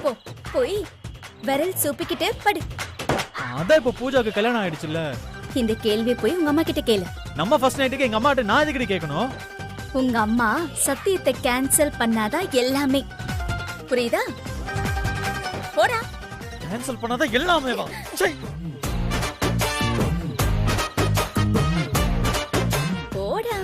போ போய் விரல் சூப்பிக்கிட்டு படு. அதான் இப்ப பூஜாக்கு கல்யாணம் ஆயிடுச்சுல்ல. இந்த கேள்வியை போய் உங்க அம்மா கிட்ட கேளு. நம்ம ஃபர்ஸ்ட் நைட்டுக்கு எங்க அம்மாட்ட நான் எதுக்கு கேட்கணும்? உங்க அம்மா சத்தியத்தை கேன்சல் பண்ணாதான் எல்லாமே, புரியுதா? போடா. கேன்சல் பண்ணாதான் எல்லாமே வா. போடா.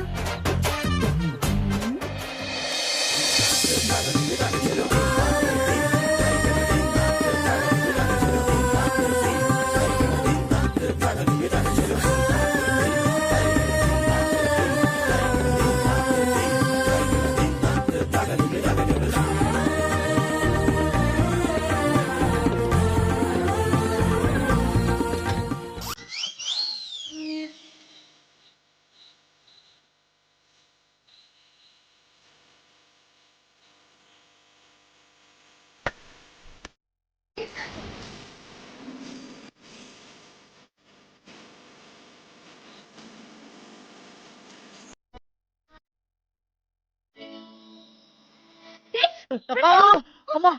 அம்மா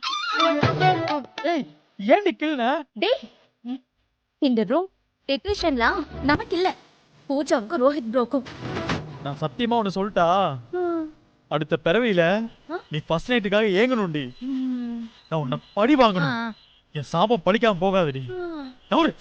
ஏய் ஏன் நிக்கல்னா? டேய், இந்த ரூம் டெக்கரேஷன்லாம் நமக்கு இல்ல, பூஜாவுக்கு ரோஹித் ப்ரோக்கும். நான் சத்தியமா ஒன்னு சொல்லிட்டா, அடுத்த பிறவியில நீ ஃபர்ஸ்ட் நைட்டுக்காக ஏங்கணும்டி. நான் உன்னை பழி வாங்கணும். என் சாபம் பழிக்காம போகாதடி. நவுரு.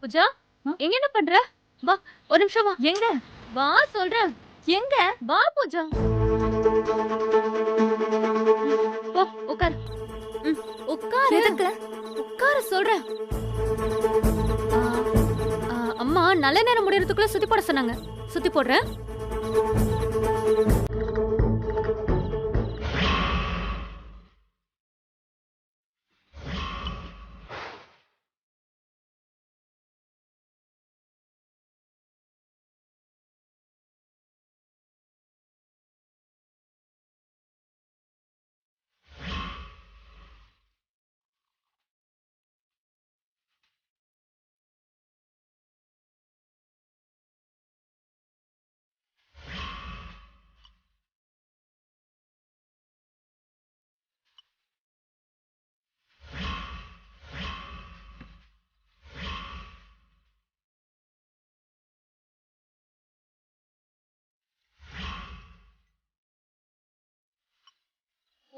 பூஜா, எங்க என்ன பண்ற? வா, ஒரு நிமிஷம் வா. எங்க வா சொல்றேன். எங்க வா பூஜா. வா உட்கார். உட்கார். எதுக்கு? உட்கார சொல்றேன். அம்மா நல்ல நேரம் முடியறதுக்குள்ள சுத்தி போட சொன்னாங்க. சுத்தி போடுறேன்.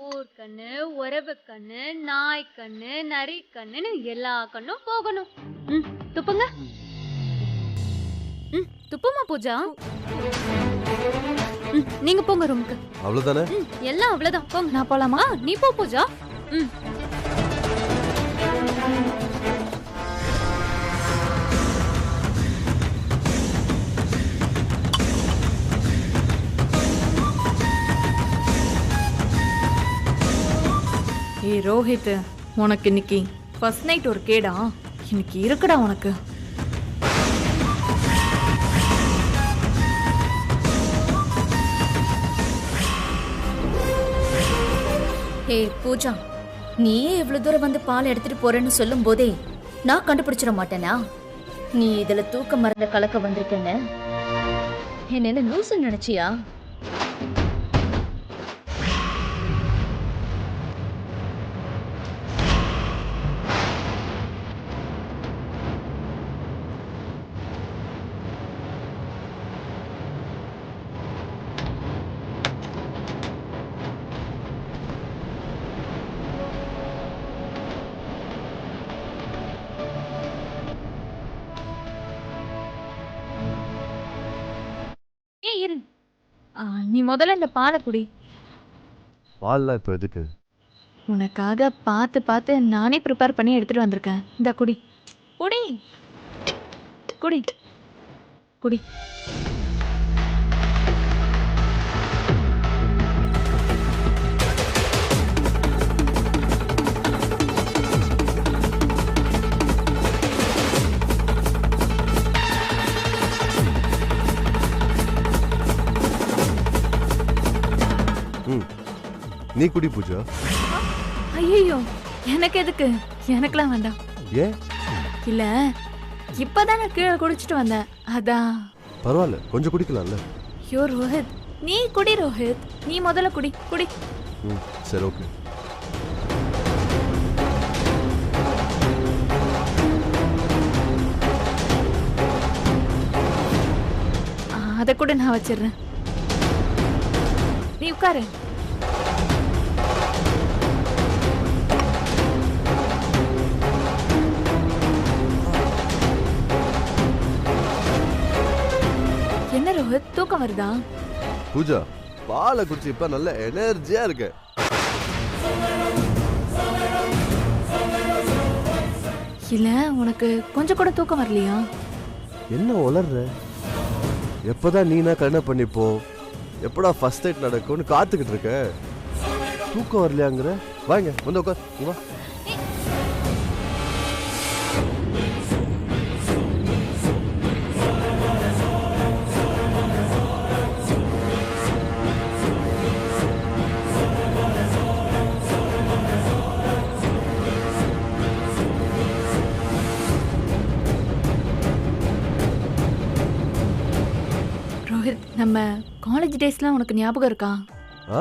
ஊர் கண்ணு, உறவு கண்ணு, நாய் கண்ணு, நரி கண்ணுன்னு எல்லா கண்ணும் போகணும். துப்புங்க. துப்புமா பூஜா. நீங்க போங்க ரூமுக்கு. அவ்வளவுதானே? எல்லாம் அவ்வளவுதான். போங்க. நான் போலாமா? நீ போ பூஜா. ஏய் ரோஹித், உனக்கு இன்னைக்கு ஃபர்ஸ்ட் நைட் ஒரு கேடா? இன்னைக்கு இருக்குடா உனக்கு. ஏய் பூஜா, நீயே இவ்வளவு தூரம் வந்து பால் எடுத்துட்டு போறேன்னு சொல்லும் போதே நான் கண்டுபிடிச்சிட மாட்டேனா? நீ இதுல தூக்க மருந்த கலக்க வந்திருக்கேன்னு என்ன லூசு நினைச்சியா? நீ முதல்ல இந்த பாலை குடி. பால்லாம் இப்போ எதுக்கு? உனக்காக பார்த்து பார்த்து நானே ப்ரிப்பேர் பண்ணி எடுத்துட்டு வந்திருக்கேன். இந்த குடி குடி குடி குடி. நீ குடி பூஜா. ஐயோ எனக்கு எதுக்கு? எனக்குலாம் வேண்டாம். ஏன்? இல்ல இப்பதான் நான் கீழே குடிச்சிட்டு வந்தேன் அதான். பரவாயில்ல, கொஞ்சம் குடிக்கலாம்ல. ஐயோ ரோஹித், நீ குடி ரோஹித், நீ முதல்ல குடி குடி. சரி ஓகே. அதை கூட நான் வச்சிடுறேன், நீ உட்காரு. என்ன ரோஹித், தூக்கம் வருதா? பூஜா, பாலை குடிச்சு இப்ப நல்ல எனர்ஜியா இருக்கு. இல்ல உனக்கு கொஞ்சம் கூட தூக்கம் வரலையா? என்ன உளர்ற? எப்பதான் நீனா கல்யாணம் பண்ணிப்போ, எப்படா ஃபர்ஸ்ட் நைட் நடக்கும்னு காத்துக்கிட்டு இருக்க. தூக்கம் வரலையாங்கிற? வாங்க வந்து உட்கார், நீ வா. ரோஹித், நம்ம காலேஜ் டேஸ்லாம் உனக்கு ஞாபகம் இருக்கா? ஆ,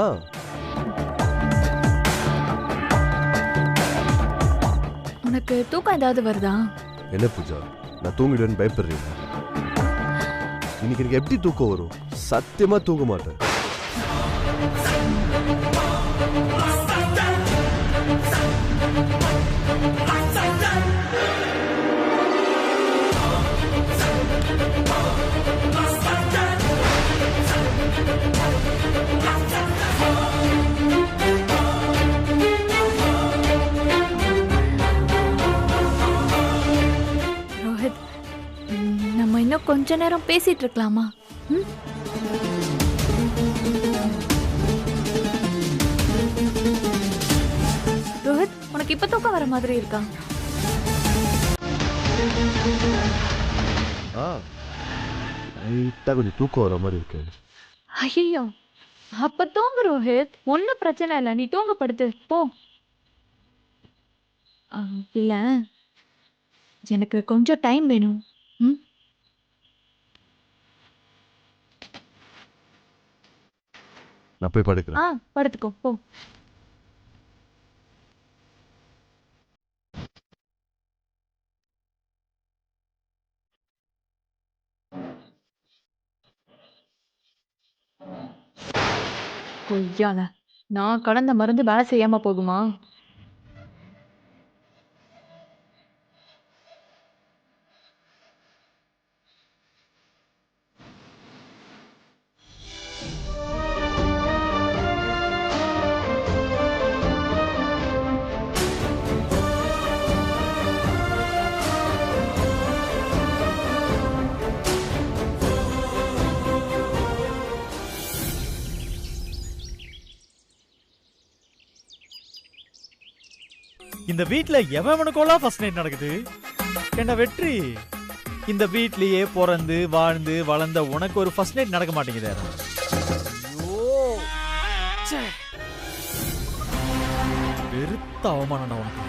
உனக்கு தூக்கம் ஏதாவது வருதா? என்ன பூஜா, நான் தூங்கிடுவேன்னு பயப்படுறேன். இன்னைக்கு எனக்கு எப்படி தூக்கம் வரும்? சத்தியமா தூங்க மாட்டேன். ரோஹித், நம்ம இன்னும் கொஞ்ச நேரம் பேசிட்டு இருக்கலாமா? ம்? ரோஹித், உனக்கு இப்ப தூக்கம் வர மாதிரி இருக்கா? ஆ, லைட்டா கொஞ்சம் தூக்கம் வர மாதிரி இருக்கு. ஐயோ, அப்ப தூங்கு ரோஹித், ஒன்னும் பிரச்சனை இல்லை, நீ தூங்க படுத்து போ. இல்ல எனக்கு கொஞ்சம் டைம் வேணும். ம்? நான் போய் படுக்கிறேன். படுத்துக்கோ போ. கொய்யால, நான் கடந்த மருந்து வேலை செய்யாம போகுமா? இந்த வீட்ல எவனுக்கோலாம் ஃபர்ஸ்ட் நைட் நடக்குது? என்ன வெற்றி, இந்த வீட்லயே பிறந்து வாழ்ந்து வளர்ந்த உனக்கு ஒரு ஃபர்ஸ்ட் நைட் நடக்க மாட்டேங்குது. பெருத்த அவமானம்டா உனக்கு.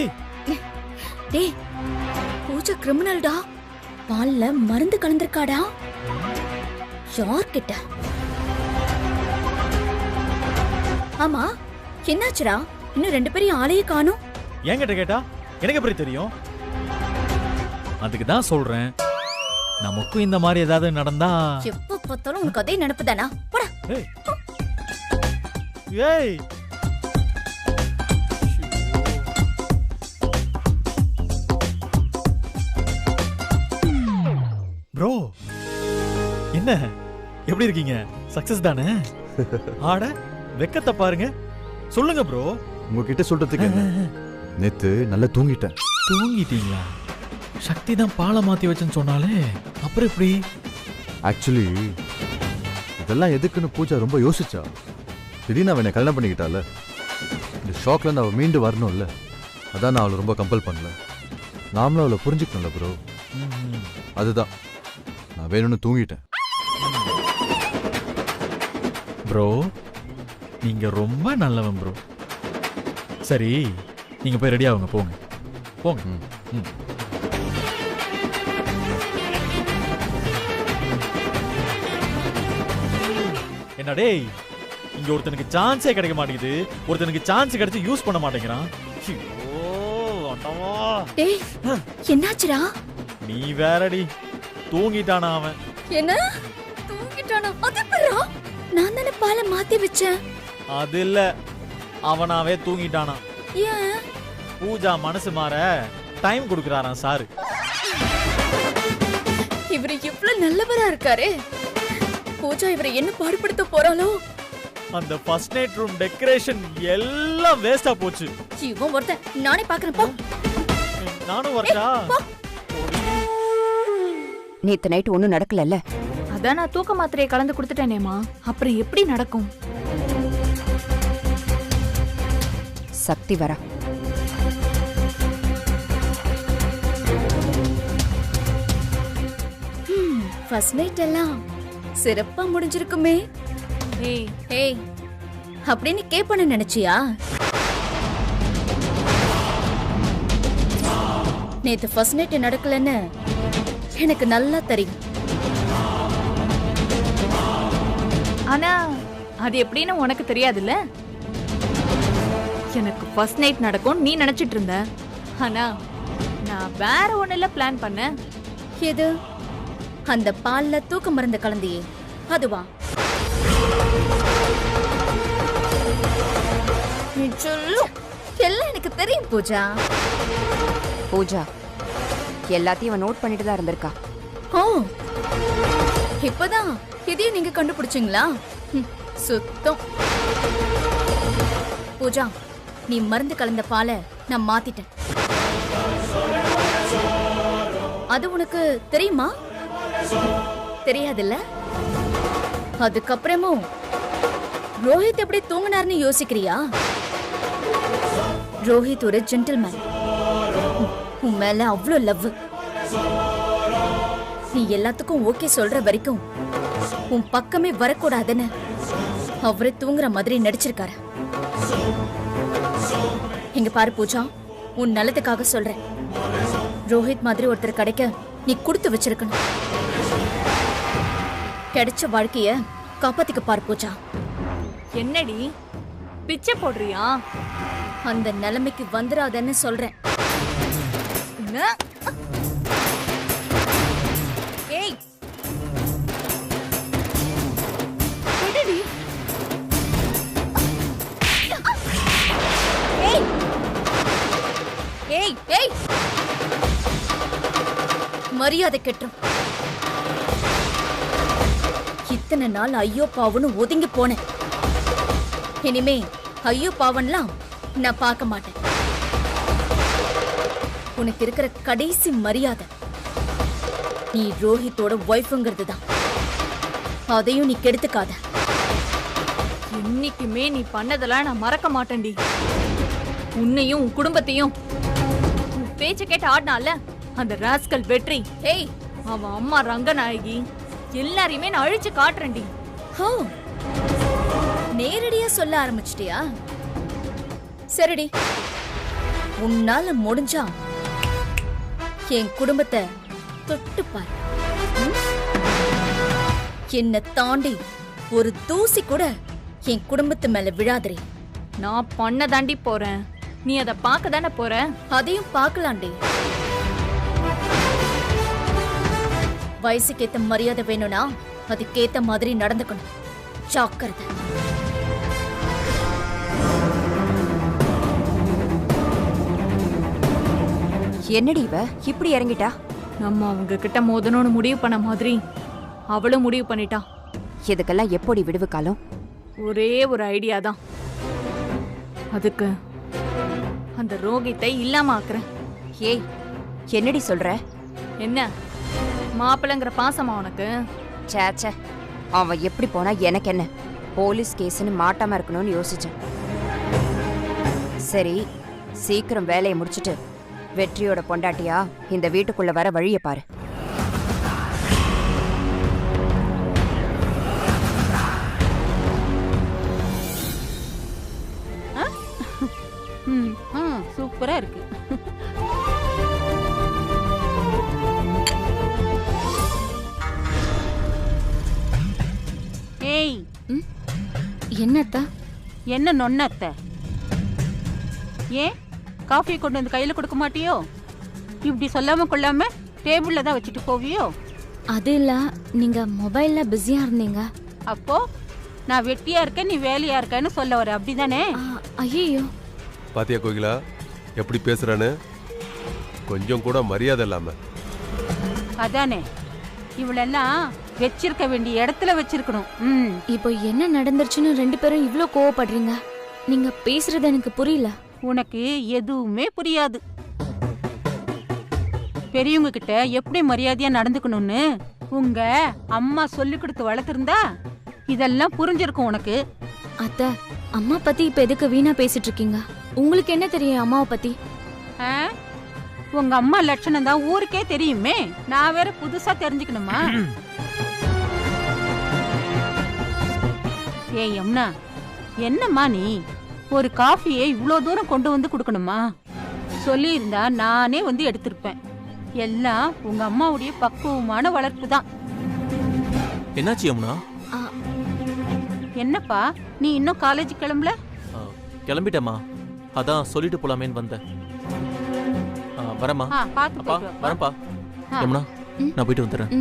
ஏய் டேய், பூஜா கிரிமினல்டா. பால்ல மருந்து கலந்திருக்காடா. யார்கிட்ட? ஆமா, என்னாச்சுடா? இன்னும் 2 பேரையும் ஆளையே காணோம். என்கிட்ட கேட்டா எனக்கு எப்படி தெரியும்? அதுக்கு தான் சொல்றேன், நமக்கும் இந்த மாதிரி ஏதாவது நடந்தா. எப்ப பார்த்தாலும் உனக்கு அதே நினைப்புதானா? போடா. ஏய் ஏய், ப்ரோ என்ன எப்படி இருக்கீங்க? சக்சஸ் தானே? ஆட வெக்கத்தை பாருங்க. சொல்லுங்க ப்ரோ. உங்ககிட்ட சொல்றதுக்கு என்ன? நேத்து நல்லா தூங்கிட்டேன். தூங்கிட்டீங்களா? சக்தி தான் பாலை மாத்தி வச்சேன்னு சொன்னாலே, அப்புறம் எப்படி? ஆக்சுவலி இதெல்லாம் எதுக்குன்னு பூஜா ரொம்ப யோசிச்சா. திடீர்னு அவனை கல்யாணம் பண்ணிக்கிட்டால, இந்த ஷாக்ல இருந்து அவள் மீண்டு வரணும்ல, அதான் நான் அவளை ரொம்ப கம்பல் பண்ணல. நாமளும் அவளை புரிஞ்சுக்கணும்ல ப்ரோ. அதுதான் நான் வேணும்னு தூங்கிட்டேன். ப்ரோ நீங்க ரொம்ப நல்லவன் ப்ரோ. சரி நீங்க போய் ரெடி ஆகுங்க, போங்க போங்க. என்ன டேய், இங்க ஒருத்தனுக்கு சான்ஸே கிடைக்க மாட்டேங்குது, ஒருத்தனுக்கு சான்ஸ் கிடைச்சு யூஸ் பண்ண மாட்டேங்கிறான். டேய் என்னாச்சுடா? நீ வேறடி, தூங்கிட்டானா அவன். என்ன தூங்கிட்டானா? அது எப்படிடா? நான் தானே பாலை மாத்தி வச்சேன். அது இல்ல, அவனாவே தூங்கிட்டானா. ஏன்? பூஜா மனசு மாற டைம் கொடுக்கறாராம் சாரு. இவரு இவ்வளவு நல்லவரா இருக்காரே, பூஜா இவரை என்ன பாடுபடுத்த போறாளோ? அந்த ஃபர்ஸ்ட் நைட் ரூம் டெக்கரேஷன் எல்லாம் வேஸ்டா போச்சு. இவன் ஒருத்தன், நானே பாக்குறேன் போ. நானும் வரட்டா? நேத்து நைட் ஒண்ணும் நடக்கலல்ல? அதான் நான் தூக்க மாத்திரையை கலந்து கொடுத்துட்டேனேமா, அப்புறம் எப்படி நடக்கும்? சக்தி வரா. ஃபர்ஸ்ட் நைட் எல்லாம் சிறப்பா முடிஞ்சிருக்குமே. ஏய் ஏய் அப்படின்னு கேப்பன நினைச்சியா? நேத்து ஃபர்ஸ்ட் நைட் நடக்கலன்னு எனக்கு நல்லா தெரியும். ஆனா அது எப்படின்னு உனக்கு தெரியாதுல்ல? எனக்கு ஃபர்ஸ்ட் நைட் நடக்கும் நீ நினைச்சிட்டு இருந்த, ஆனா நான் வேற ஒண்ணுல பிளான் பண்ணேன். எது? அந்த பால்ல தூக்க மருந்து கலந்தியே அதுவா? நீ சொல்லு, எல்லாம் எனக்கு தெரியும் பூஜா. பூஜா எல்லாத்தையும் அவன் நோட் பண்ணிட்டு தான் இருந்திருக்கா. ஓ, இப்பதான் இதையும் நீங்க கண்டுபிடிச்சீங்களா? சுத்தம். பூஜா, நீ மருந்து கலந்த பாலை நான் மாத்திட்டேன். அது உனக்கு தெரியுமா? தெரியாதுல்ல? அதுக்கப்புறமும் ரோஹித் எப்படி தூங்கினார்னு யோசிக்கிறியா? ரோஹித் ஒரு ஜென்டில்மேன். உன் மேல அவ்வளோ லவ். நீ எல்லாத்துக்கும் ஓகே சொல்ற வரைக்கும் உன் பக்கமே வரக்கூடாதுன்னு அவரு தூங்குற மாதிரி நடிச்சிருக்காரு. இங்க பாரு பூஜா, உன் நல்லதுக்காக சொல்றேன். ரோஹித் மாதிரி ஒருத்தர் கிடைக்க நீ கொடுத்து வச்சிருக்கணும். கிடைச்ச வாழ்க்கைய காப்பாத்திக்க பாரு பூஜா. என்னடி பிச்சை போடுறியா? அந்த நிலைமைக்கு வந்துடாதன்னு சொல்றேன். என்ன? ஏய் விடுடி. ஏய் ஏய் ஏய், மரியாதை கெட்டும். இத்தனை நாள் ஐயோ பாவன்னு ஒதுங்கி போனேன். இனிமே ஐயோ பாவன்லாம் நான் பார்க்க மாட்டேன். உனக்கு இருக்கிற கடைசி மரியாதை நீ ரோஹித்தோட ஒய்ஃப்ங்கிறது தான். அதையும் நீ கெடுத்துக்காத. இன்னைக்குமே நீ பண்ணதெல்லாம் நான் மறக்க மாட்டேன்டி. உன்னையும் உன் குடும்பத்தையும் உன் பேச்ச கேட்டு ஆடினால அந்த ராஸ்கல் வெற்றி, ஏய் அவன் அம்மா ரங்கநாயகி எல்லாரையுமே நான் அழிச்சு காட்டுறேன்டி. ஹோ, நேரடியா சொல்ல ஆரம்பிச்சிட்டியா? சரிடி, உன்னால முடிஞ்சா என் குடும்பத்தை தொட்டு பாரு. என்ன தாண்டி ஒரு தூசி கூட என் குடும்பத்து மேல விழாதே. நான் பண்ண தாண்டி போறேன், நீ அதை பார்க்க தானே போற. அதையும் பார்க்கலாண்டி. வயசுக்கு ஏத்த மரியாதை வேணும்னா அதுக்கேத்த மாதிரி நடந்துக்கணும். ஜாக்கிரதை. என்னடி இவ இப்படி இறங்கிட்டா? நம்ம அவங்க கிட்ட மோதணும்னு முடிவு பண்ண மாதிரி அவளும் முடிவு பண்ணிட்டான். இதுக்கெல்லாம் எப்படி விடுவு காலம்? ஒரே ஒரு ஐடியா தான். அதுக்கு அந்த ரோகித்தை இல்லாம ஆக்குறேன். ஏய், என்னடி சொல்ற? என்ன மாப்பிள்ளைங்கிற பாசமா உனக்கு? சேச்சே, அவன் எப்படி போனா எனக்கு என்ன? போலீஸ் கேஸ்னு மாட்டாம இருக்கணும்னு யோசிச்சேன். சரி, சீக்கிரம் வேலையை முடிச்சிட்டு வெற்றியோட பொண்டாட்டியா இந்த வீட்டுக்குள்ள வர வழியை பாரு. சூப்பரா இருக்கு. ஏய், என்னத்தா? என்ன நொன்னத்த? ஏன் காஃபி கொண்டு வந்து கையில கொடுக்க மாட்டியோ? இப்படி சொல்லாம கொள்ளாம டேபிள்ல தான் வச்சுட்டு போவியோ? அது இல்ல, நீங்க மொபைல்ல பிஸியா இருந்தீங்க. அப்போ நான் வெட்டியா இருக்கேன், நீ வேலையா இருக்கேன்னு சொல்ல வர, அப்படிதானே? ஐயோ, பாத்தியா கோகிலா எப்படி பேசுறான்னு? கொஞ்சம் கூட மரியாதை இல்லாம. அதானே, இவளெல்லாம் வச்சிருக்க வேண்டிய இடத்துல வச்சிருக்கணும். இப்போ என்ன நடந்துருச்சுன்னு 2 பேரும் இவ்ளோ கோவப்படுறீங்க? நீங்க பேசுறது எனக்கு புரியல. உனக்கு எதுவுமே புரியாது. பெரியவங்க கிட்ட எப்படி மரியாதையா நடந்துக்கணும்னு உங்க அம்மா சொல்லி கொடுத்து வளர்த்திருந்தா இதெல்லாம் புரிஞ்சிருக்கும் உனக்கு. அத்தை, அம்மா பத்தி இப்ப எதுக்கு வீணா பேசிட்டு இருக்கீங்க? உங்களுக்கு என்ன தெரியும் அம்மாவை பத்தி? ஆ? உங்க அம்மா லட்சணம் தான் ஊருக்கே தெரியுமே, நான் வேற புதுசா தெரிஞ்சுக்கணுமா? ஏய் யமுனா, என்னம்மா நீ ஒரு காஃபியை இவ்வளோ தூரம் கொண்டு வந்து கொடுக்கணுமா? சொல்லியிருந்தா நானே வந்து எடுத்திருப்பேன். எல்லாம் உங்க அம்மாவுடைய பக்குவமான வளர்ப்பு தான். என்னாச்சு யமுனா? என்னப்பா, நீ இன்னும் காலேஜ் கிளம்பல? கிளம்பிட்டேம்மா, அதான் சொல்லிட்டு போலாமேன்னு வந்தேன். வரமா? பாத்து அப்பா வரப்பா. யமுனா, நான் போயிட்டு வந்துடுறேன்.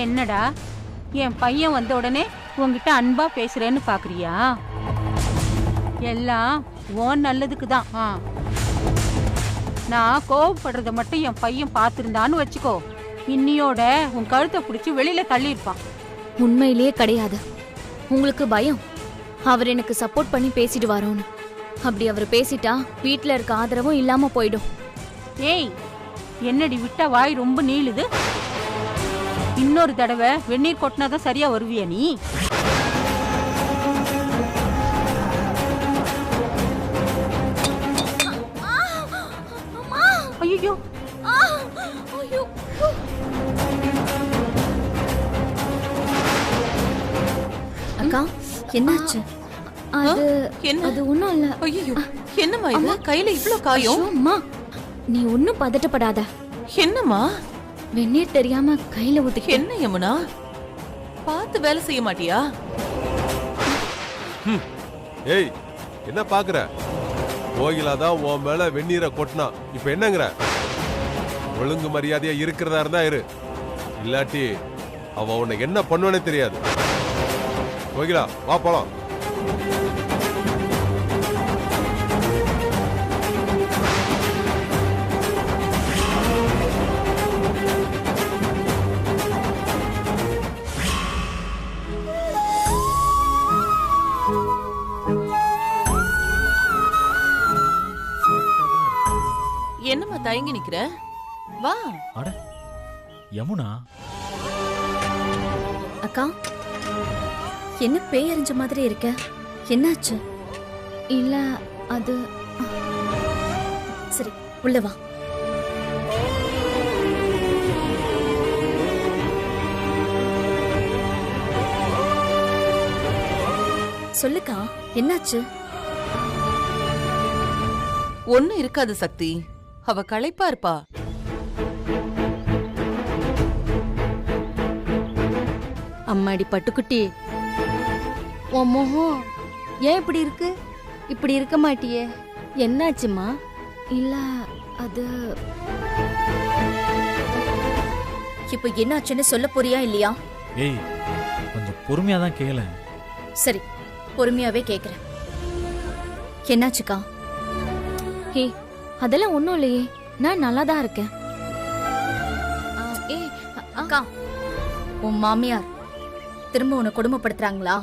என்னடா, என் பையன் வந்த உடனே உன்கிட்ட அன்பா பேசுறேன்னு பாக்குறியா? எல்லாம் உன் நல்லதுக்கு தான். நான் கோவப்படுறத மட்டும் என் பையன் பார்த்திருந்தான்னு வச்சுக்கோ, இன்னியோட உன் கழுத்தை பிடிச்சி வெளியில தள்ளியிருப்பான். உண்மையிலேயே கிடையாது. உங்களுக்கு பயம் அவர் எனக்கு சப்போர்ட் பண்ணி பேசிட்டு வரோன்னு. அப்படி அவர் பேசிட்டா வீட்டுல இருக்க ஆதரவும் இல்லாம போயிடும். ஏய், என்னடி விட்டா வாய் ரொம்ப நீளுது? இன்னொரு தடவை வெந்நீர் கொட்டினாதான் சரியா வருவியா நீ? ஐயோ, அக்கா, என்னாச்சு? அது ஒண்ணும் இல்ல. ஐயோ, என்னம்மா இது? கையில இவ்ளோ காயம்? அம்மா, நீ ஒன்னும் பதட்டப்படாத. என்னம்மா? வெந்நீர் தெரியாம கையில ஊத்திக்க. என்ன யமுனா, பார்த்து வேலை செய்ய மாட்டியா? ஏய், என்ன பாக்குற? கோகிலா தான் உன் மேல வெந்நீரை கொட்டினா, இப்ப என்னங்கிற? ஒழுங்கு மரியாதையா இருக்கிறதா இருந்தா இரு, இல்லாட்டி அவ உன்னை என்ன பண்ணுவனே தெரியாது. கோகிலா, வா போலாம். என்னம்மா தயங்கி நிக்கிற? வா. அட யமுனா. அக்கா, என்ன பேய் அறிஞ்ச மாதிரி இருக்க? என்னாச்சு? இல்ல, அது சரி, உள்ள வா. சொல்லுக்கா, என்னாச்சு? ஒண்ணு இருக்காது சக்தி, அவ களைப்பா இருப்பா. அம்மாடி பட்டுக்குட்டி, உன் முகம் ஏன் இப்படி இருக்கு? இப்படி இருக்க மாட்டியே, என்னாச்சுமா? இல்ல, அது இப்போ என்னாச்சுன்னு சொல்ல போறியா இல்லையா? ஏய் கொஞ்சம் பொறுமையா தான் கேள. சரி, பொறுமையாவே கேக்குறேன். என்னாச்சுக்கா? ஹே, அதெல்லாம் ஒன்றும் இல்லையே, நான் நல்லா தான் இருக்கேன். அக்கா, உன் மாமியார் திரும்ப உன்னை கொடுமைப்படுத்துறாங்களா?